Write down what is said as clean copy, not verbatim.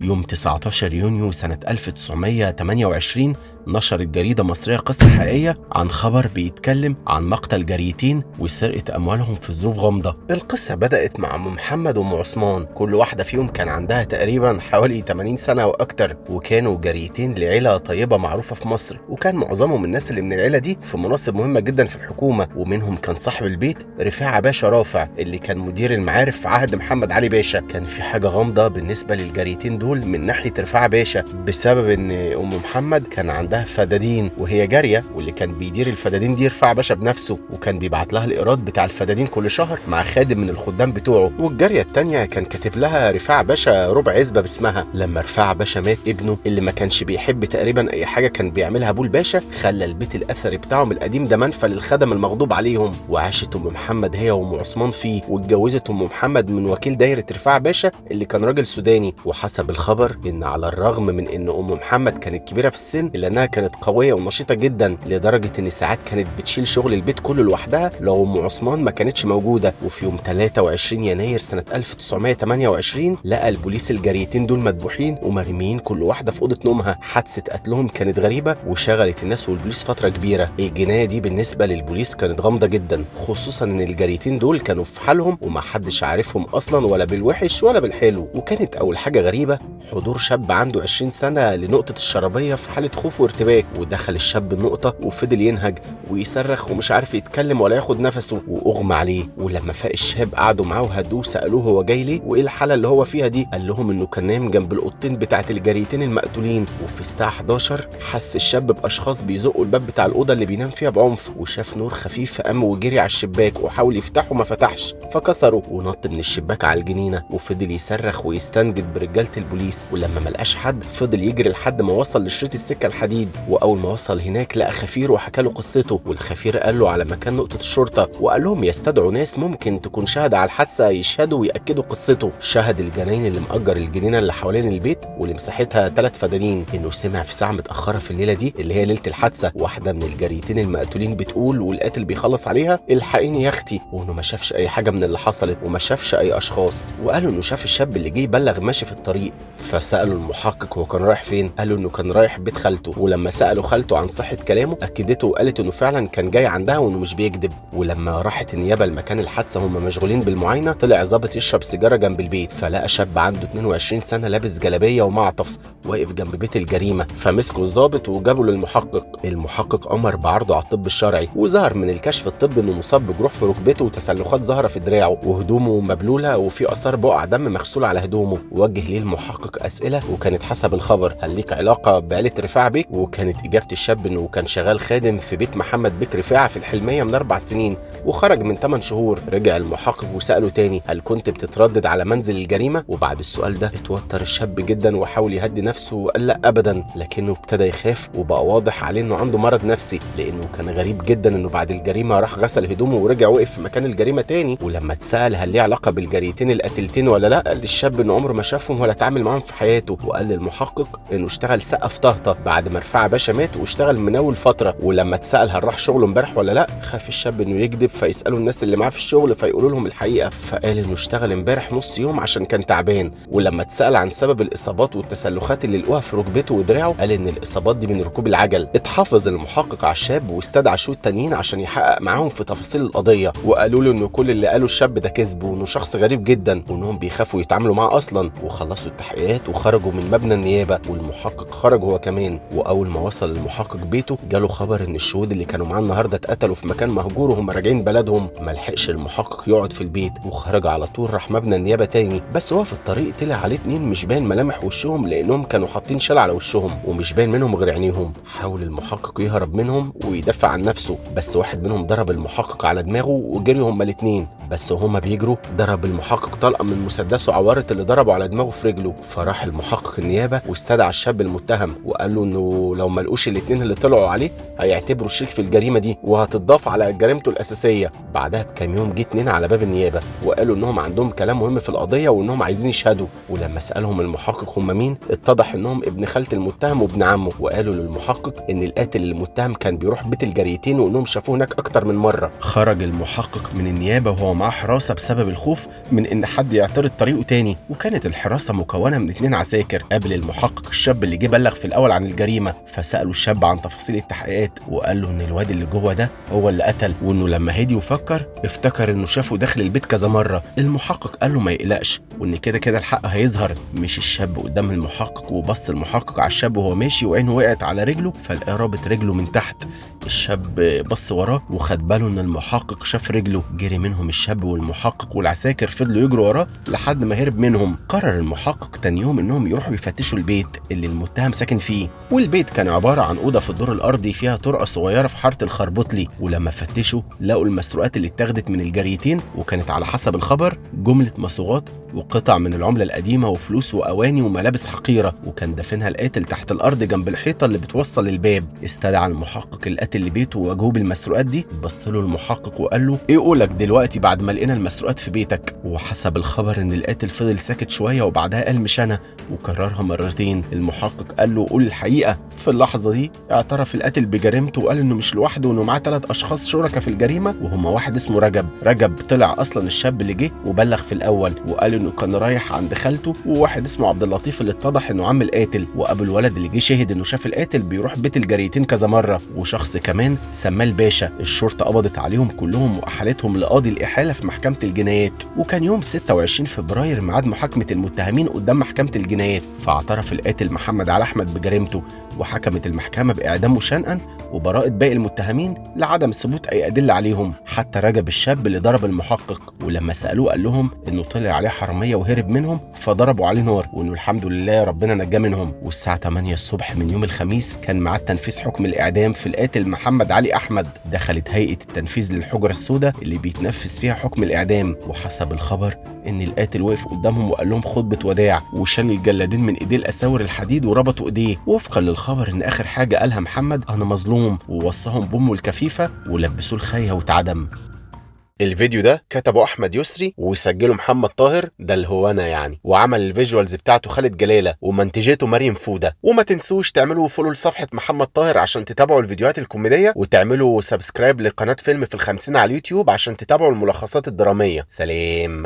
يوم 19 يونيو سنة 1928 نشرت جريدة مصرية قصة حقيقية عن خبر بيتكلم عن مقتل جاريتين وسرقة أموالهم في ظروف غامضة. القصة بدأت مع أم محمد وأم عثمان، كل واحدة فيهم كان عندها تقريبا حوالي 80 سنة وأكتر، وكانوا جاريتين لعيلة طيبة معروفة في مصر، وكان معظمهم الناس اللي من العيلة دي في مناصب مهمة جدا في الحكومة، ومنهم كان صاحب البيت رفاعة باشا رافع اللي كان مدير المعارف في عهد محمد علي باشا. كان في حاجة غامضة بالنسبة للجاريتين دول من ناحية رفاعة باشا، بسبب ان أم محمد كان عندها فدادين وهي جارية، واللي كان بيدير الفدادين دي رفاعة باشا بنفسه، وكان بيبعت لها الإيراد بتاع الفدادين كل شهر مع خادم من الخدام بتوعه. والجارية التانية كان كاتب لها رفاعة باشا ربع عزبة باسمها. لما رفاعة باشا مات، ابنه اللي ما كانش بيحب تقريبا أي حاجة كان بيعملها أبو الباشا خلى البيت الأثري بتاعهم القديم ده منفى للخدم المغضوب عليهم، وعاشت أم محمد هي وأم عثمان فيه، واتجوزت أم محمد من وكيل دايرة رفاعة باشا اللي كان راجل سوداني. وحسب الخبر إن على الرغم من إن أم محمد كانت كبيرة في السن، إلا إنها كانت قوية ونشيطة جدا، لدرجة إن ساعات كانت بتشيل شغل البيت كله لوحدها لو أم عثمان ما كانتش موجودة. وفي يوم 23 يناير سنة 1928 لقى البوليس الجاريتين دول مذبوحين ومرميين كل واحدة في أوضة نومها. حادثة قتلهم كانت غريبة وشغلت الناس والبوليس فترة كبيرة. الجناية دي بالنسبة للبوليس كانت غامضة جدا، خصوصا إن الجاريتين دول كانوا في حالهم ومحدش عارفهم أصلا ولا بالوحش ولا بالحلو. وكانت أول حاجة غريبة حضور شاب عنده 20 سنة لنقطة الشرابية في حالة خوف وارتباك. ودخل الشاب النقطة وفضل ينهج ويصرخ ومش عارف يتكلم ولا ياخد نفسه، واغمى عليه. ولما فاق الشاب قعدوا معاه وهدوه، سألوه هو جاي ليه وايه الحالة اللي هو فيها دي. قال لهم انه كان نايم جنب الأوضتين بتاعت الجاريتين المقتولين، وفي الساعة 11 حس الشاب بأشخاص بيزقوا الباب بتاع الأوضة اللي بينام فيها بعنف، وشاف نور خفيف فقام وجري على الشباك وحاول يفتحه ما فتحش، فكسره ونط من الشباك على الجنينة وفضل يصرخ ويستنجد برجالة البوليس. ولما ملقاش حد فضل يجري لحد ما وصل لشريط السكة الحديد، واول ما وصل هناك لقى خفير وحكى له قصته. والخفير قال له على مكان نقطة الشرطة، وقال لهم يستدعوا ناس ممكن تكون شهد على الحادثة يشهدوا ويأكدوا قصته. شهد الجناين اللي مأجر الجنينة اللي حوالين البيت واللي مساحتها 3 فدانين انه سمع في ساعة متأخرة في الليلة دي اللي هي ليلة الحادثة واحدة من الجاريتين المقتولين بتقول والقاتل بيخلص عليها الحقيني يا اختي، وانه ما شافش اي حاجة من اللي حصلت وما شافش اي اشخاص. وقالوا انه شاف الشاب اللي جه يبلغ ماشي في الطريق. فسألوا المحقق هو كان رايح فين، قالوا انه كان رايح بيت خالته. ولما سألوا خالته عن صحة كلامه اكدته وقالت انه فعلا كان جاي عندها وانه مش بيكذب. ولما راحت النيابة لمكان الحادثة هم مشغولين بالمعاينة، طلع ظابط يشرب سيجارة جنب البيت، فلقى شاب عنده 22 سنة لابس جلابية ومعطف واقف جنب بيت الجريمة. فمسكوا الظابط وجابوا للمحقق. المحقق امر بعرضه على الطب الشرعي، وظهر من الكشف الطبي انه مصاب بجروح في ركبته وتسلخات ظاهرة في دراعه، وهدومه مبلولة وفي اثار بقع دم مغسولة على هدومه. ووجه ليه المحقق اسئلة وكانت حسب الخبر هل ليك علاقة بعيلة رفاعة بيك؟ وكانت اجابة الشاب انه كان شغال خادم في بيت محمد بيك رفاعة في الحلمية من 4 سنين وخرج من 8 شهور. رجع المحقق وسأله تاني هل كنت بتتردد على منزل الجريمة؟ وبعد السؤال ده اتوتر الشاب جدا وحاول يهدي نفسه وقال لا ابدا، لكنه ابتدى يخاف وبقى واضح عليه انه عنده مرض نفسي، لانه كان غريب جدا انه بعد الجريمة راح غسل هدومه ورجع وقف في مكان الجريمة تاني. ولما اتسأل هل ليه علاقة بالجريتين القتيلتين ولا لا، قال للشاب انه عمره ما شافهم ولا اتعامل معاهم في حياته. وقال للمحقق انه اشتغل سقف طهطة بعد ما رفاعة باشا مات واشتغل مناول فترة. ولما اتسأل هل راح شغله امبارح ولا لا، خاف الشاب انه يكذب فيسألوا الناس اللي معاه في الشغل فيقولوا لهم الحقيقة، فقال انه اشتغل امبارح نص يوم عشان كان تعبان. ولما اتسأل عن سبب الاصابات والتسلخات اللي لقوها في ركبته ودراعه، قال ان الاصابات دي من ركوب العجل. اتحفظ المحقق على الشاب واستدعى شهود تانيين عشان يحقق معاهم في تفاصيل القضية، وقالوا له انه كل اللي قاله الشاب ده كذب وانه شخص غريب جدا وانهم بيخافوا يتعاملوا معاه اصلا. وخلصوا التحقيقات وخرجوا من مبنى النيابة، والمحقق خرج هو كمان. واول ما وصل المحقق بيته جاله خبر ان الشهود اللي كانوا معاه النهارده اتقتلوا في مكان مهجور وهم راجعين بلدهم. ما لحقش المحقق يقعد في البيت وخرج على طول راح مبنى النيابة تاني، بس هو في الطريق طلع عليه 2 مش باين ملامح وشهم لانهم كانوا حاطين شال على وشهم ومش باين منهم غير عينيهم. حاول المحقق يهرب منهم ويدافع عن نفسه، بس واحد منهم ضرب المحقق على دماغه وجريوا هما الاتنين. بس وهما بيجروا ضرب المحقق طلقه من مسدسه عورت اللي ضربه على دماغه في رجله. فراح المحقق النيابه واستدعى الشاب المتهم وقال له انه لو ما لقوش الاتنين اللي طلعوا عليه هيعتبروا الشريك في الجريمه دي وهتضاف على جريمته الاساسيه. بعدها بكام يوم جه 2 على باب النيابه وقالوا انهم عندهم كلام مهم في القضيه وانهم عايزين يشهدوا. ولما سالهم المحقق هم مين اتضح اتضح انهم ابن خالة المتهم وابن عمه، وقالوا للمحقق ان القاتل المتهم كان بيروح بيت الجاريتين وانهم شافوه هناك اكتر من مرة. خرج المحقق من النيابة وهو معاه حراسة بسبب الخوف من ان حد يعترض طريقه تاني، وكانت الحراسة مكونة من 2 عساكر. قابل المحقق الشاب اللي جه بلغ في الاول عن الجريمة، فسألوا الشاب عن تفاصيل التحقيقات، وقال له ان الواد اللي جوه ده هو اللي قتل، وانه لما هدي وفكر افتكر انه شافه داخل البيت كذا مرة. المحقق قال له ما يقلقش، وان كده كده الحق هيظهر. مشي الشاب قدام المحقق وبص المحقق على الشاب وهو ماشي وعينه وقعت على رجله، فلقى رابط رجله من تحت. الشاب بص وراه وخد باله ان المحقق شاف رجله. جري منهم الشاب والمحقق والعساكر فضلوا يجروا وراه لحد ما هرب منهم. قرر المحقق تاني يوم انهم يروحوا يفتشوا البيت اللي المتهم ساكن فيه، والبيت كان عبارة عن أوضة في الدور الأرضي فيها طرقة صغيرة في حارة الخربطلي. ولما فتشوا لقوا المسروقات اللي اتاخدت من الجاريتين، وكانت على حسب الخبر جملة مصوغات وقطع من العملة القديمة وفلوس وأواني وملابس حقيرة، وكان دافنها القاتل تحت الأرض جنب الحيطة اللي بتوصل للباب. استدعى المحقق القاتل لبيته وواجهوه بالمسروقات دي. بص له المحقق وقال له ايه قولك دلوقتي بعد ما لقينا المسروقات في بيتك؟ وحسب الخبر ان القاتل فضل ساكت شوية وبعدها قال مش أنا، وكررها مرتين. المحقق قال له قول الحقيقة. في اللحظة دي اعترف القاتل بجريمته وقال انه مش لوحده وانه معاه 3 اشخاص شركاء في الجريمة، وهما واحد اسمه رجب طلع اصلا الشاب اللي جه وبلغ في الاول، وقال انه كان رايح عند خالته، وواحد اسمه عبد اللطيف اللي اتضح انه عم القاتل، وابو الولد اللي جه شهد انه شاف القاتل بيروح بيت الجاريتين كذا مرة، وشخص كمان سماه الباشا. الشرطة قبضت عليهم كلهم واحالتهم لقاضي الاحالة في محكمة الجنايات. وكان يوم 26 فبراير ميعاد محاكمة المتهمين قدام محكمة الجنايات، فاعترف القاتل محمد علي احمد بجريمته، وحكمت المحكمة بإعدامه شنقا وبراءة باقي المتهمين لعدم ثبوت أي أدلة عليهم، حتى رجب الشاب اللي ضرب المحقق. ولما سألوه قال لهم إنه طلع عليه حرامية وهرب منهم فضربوا عليه نار، وإنه الحمد لله ربنا نجاه منهم. والساعة 8 الصبح من يوم الخميس كان ميعاد تنفيذ حكم الإعدام في القاتل محمد علي أحمد. دخلت هيئة التنفيذ للحجرة السوداء اللي بيتنفذ فيها حكم الإعدام، وحسب الخبر إن القاتل وقف قدامهم وقال لهم خطبة وداع، وشال الجلادين من إيديه الأساور الحديد وربطوا إيديه. وفقا للخبر إن آخر حاجة قالها محمد أنا مظلوم، ووصاهم بأمه الكفيفة ولبسوه الخاية واتعدم. الفيديو ده كتبه احمد يسري وسجله محمد طاهر، ده اللي هو انا يعني، وعمل الفيجوالز بتاعته خالد جلاله ومنتجته مريم فوده. وما تنسوش تعملوا فولو لصفحه محمد طاهر عشان تتابعوا الفيديوهات الكوميديه، وتعملوا سبسكرايب لقناه فيلم في ال50 على اليوتيوب عشان تتابعوا الملخصات الدراميه. سلام.